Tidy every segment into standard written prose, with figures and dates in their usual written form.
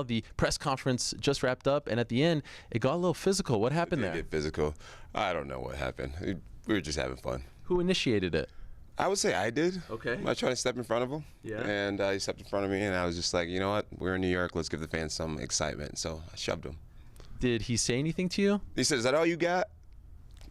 The press conference just wrapped up, and at the end, it got a little physical. What happened there? It did get physical. I don't know what happened. We were just having fun. Who initiated it? I would say I did. Okay. I tried to step in front of him. Yeah. And he stepped in front of me, and I was just like, you know what? We're in New York. Let's give the fans some excitement. So I shoved him. Did he say anything to you? He said, "Is that all you got?"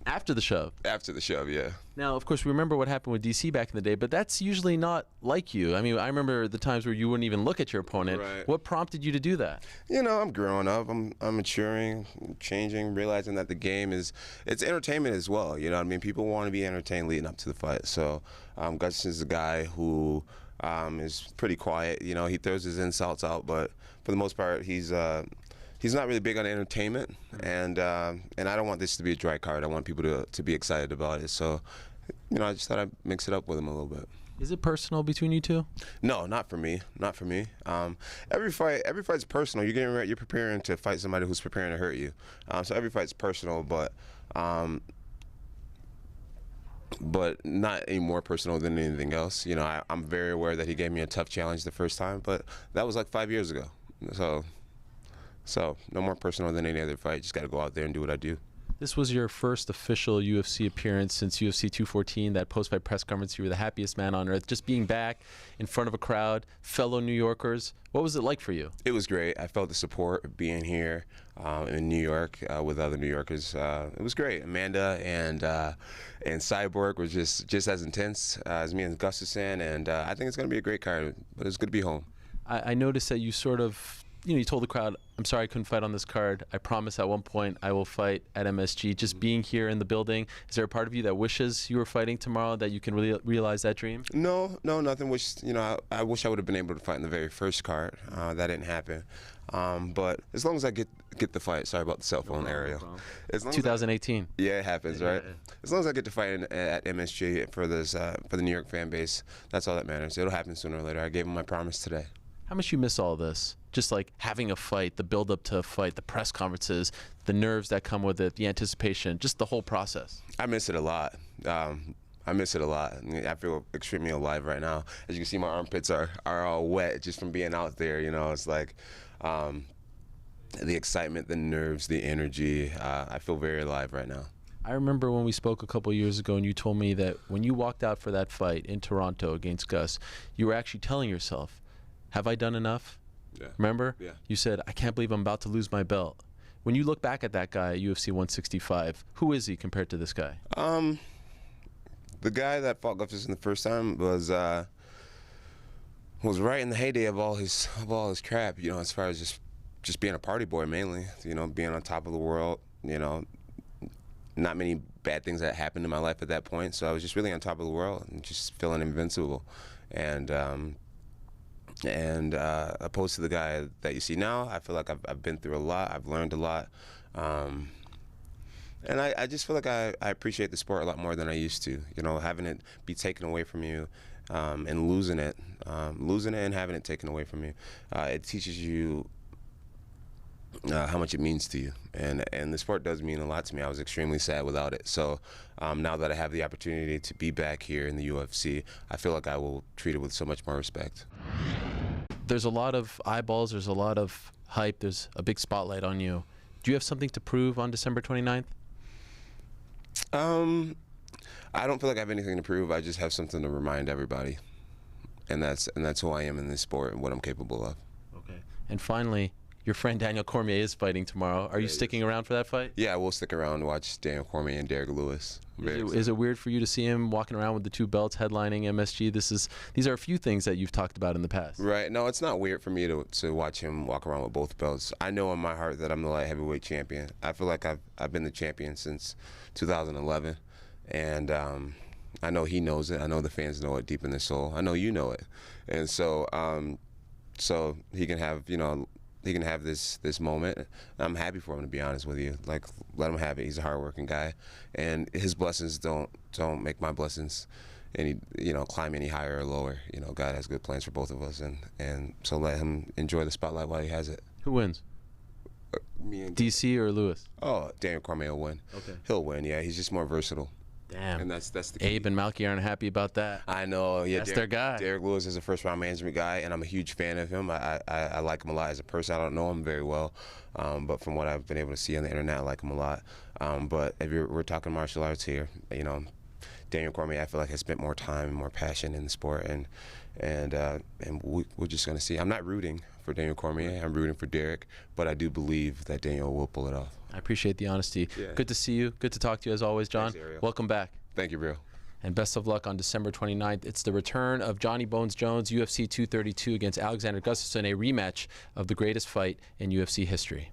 After the shove? After the shove, yeah. Now, of course, we remember what happened with DC back in the day, but that's usually not like you. I mean, I remember the times where you wouldn't even look at your opponent. Right. What prompted you to do that? You know, I'm growing up. I'm maturing, changing, realizing that the game it's entertainment as well. You know what I mean? People want to be entertained leading up to the fight. So Gustafsson's a guy who is pretty quiet. You know, he throws his insults out, but for the most part, he's not really big on entertainment, and I don't want this to be a dry card. I want people to be excited about it. So, you know, I just thought I'd mix it up with him a little bit. Is it personal between you two? No, not for me. Not for me. Every fight's personal. You're preparing to fight somebody who's preparing to hurt you. So every fight's personal, but not any more personal than anything else. You know, I'm very aware that he gave me a tough challenge the first time, but that was like 5 years ago. So no more personal than any other fight. Just got to go out there and do what I do. This was your first official UFC appearance since UFC 214, that post-fight press conference. You were the happiest man on earth. Just being back in front of a crowd, fellow New Yorkers. What was it like for you? It was great. I felt the support of being here in New York with other New Yorkers. It was great. Amanda and Cyborg was just as intense as me and Gustasson, and I think it's going to be a great card, but it's good to be home. I noticed that you sort of, you told the crowd, I'm sorry I couldn't fight on this card. I promise at one point I will fight at MSG. Just being here in the building, is there a part of you that wishes you were fighting tomorrow, that you can really realize that dream? No, nothing. I wish I would have been able to fight in the very first card. That didn't happen. But as long as I get the fight, sorry about the cell phone, Ariel. 2018. Yeah, it happens, right? As long as I get to fight at MSG for the New York fan base, that's all that matters. It'll happen sooner or later. I gave him my promise today. How much you miss all this? Just like having a fight, the build-up to a fight, the press conferences, the nerves that come with it, the anticipation, just the whole process. I miss it a lot. I miss it a lot. I feel extremely alive right now. As you can see, my armpits are all wet just from being out there. You know, it's like the excitement, the nerves, the energy. I feel very alive right now. I remember when we spoke a couple years ago and you told me that when you walked out for that fight in Toronto against Gus, you were actually telling yourself, have I done enough? Yeah. Remember? Yeah. You said, I can't believe I'm about to lose my belt. When you look back at that guy at UFC 165, who is he compared to this guy? The guy that fought Gustafsson the first time was right in the heyday of all his crap, you know, as far as just being a party boy mainly, you know, being on top of the world, you know, not many bad things that happened in my life at that point, so I was just really on top of the world and just feeling invincible. And opposed to the guy that you see now, I feel like I've been through a lot, I've learned a lot, and I just feel like I appreciate the sport a lot more than I used to. You know, having it be taken away from you and losing it and having it taken away from you, it teaches you how much it means to you, and the sport does mean a lot to me. I was extremely sad without it. So now that I have the opportunity to be back here in the UFC, I feel like I will treat it with so much more respect. There's a lot of eyeballs, there's a lot of hype, there's a big spotlight on you. Do you have something to prove on December 29th? I don't feel like I have anything to prove. I just have something to remind everybody, and that's who I am in this sport and what I'm capable of. Okay. And finally, your friend Daniel Cormier is fighting tomorrow. Are you sticking around for that fight? Yeah, we'll stick around and watch Daniel Cormier and Derrick Lewis. Is it weird for you to see him walking around with the two belts, headlining MSG? These are a few things that you've talked about in the past. Right. No, it's not weird for me to watch him walk around with both belts. I know in my heart that I'm the light heavyweight champion. I feel like I've been the champion since 2011, and I know he knows it. I know the fans know it deep in their soul. I know you know it, and so he can have, you know, he can have this moment. I'm happy for him, to be honest with you. Like, let him have it. He's a hardworking guy, and his blessings don't make my blessings climb any higher or lower. You know, God has good plans for both of us, and so let him enjoy the spotlight while he has it. Who wins? Me and DC or Lewis? Oh, Daniel Cormier will win. Okay. He'll win. Yeah, he's just more versatile. Damn. And that's the key. Abe and Malky aren't happy about that. I know. Yeah, That's their guy. Derrick Lewis is a first-round management guy, and I'm a huge fan of him. I like him a lot as a person. I don't know him very well, but from what I've been able to see on the internet, I like him a lot. But if we're talking martial arts here, you know, Daniel Cormier, I feel like has spent more time and more passion in the sport, and we're just going to see. I'm not rooting for Daniel Cormier. I'm rooting for Derrick, but I do believe that Daniel will pull it off. I appreciate the honesty. Yeah. Good to see you. Good to talk to you as always, John. Thanks, Ariel. Welcome back. Thank you, Real. And best of luck on December 29th. It's the return of Johnny Bones Jones, UFC 232 against Alexander Gustafsson, a rematch of the greatest fight in UFC history.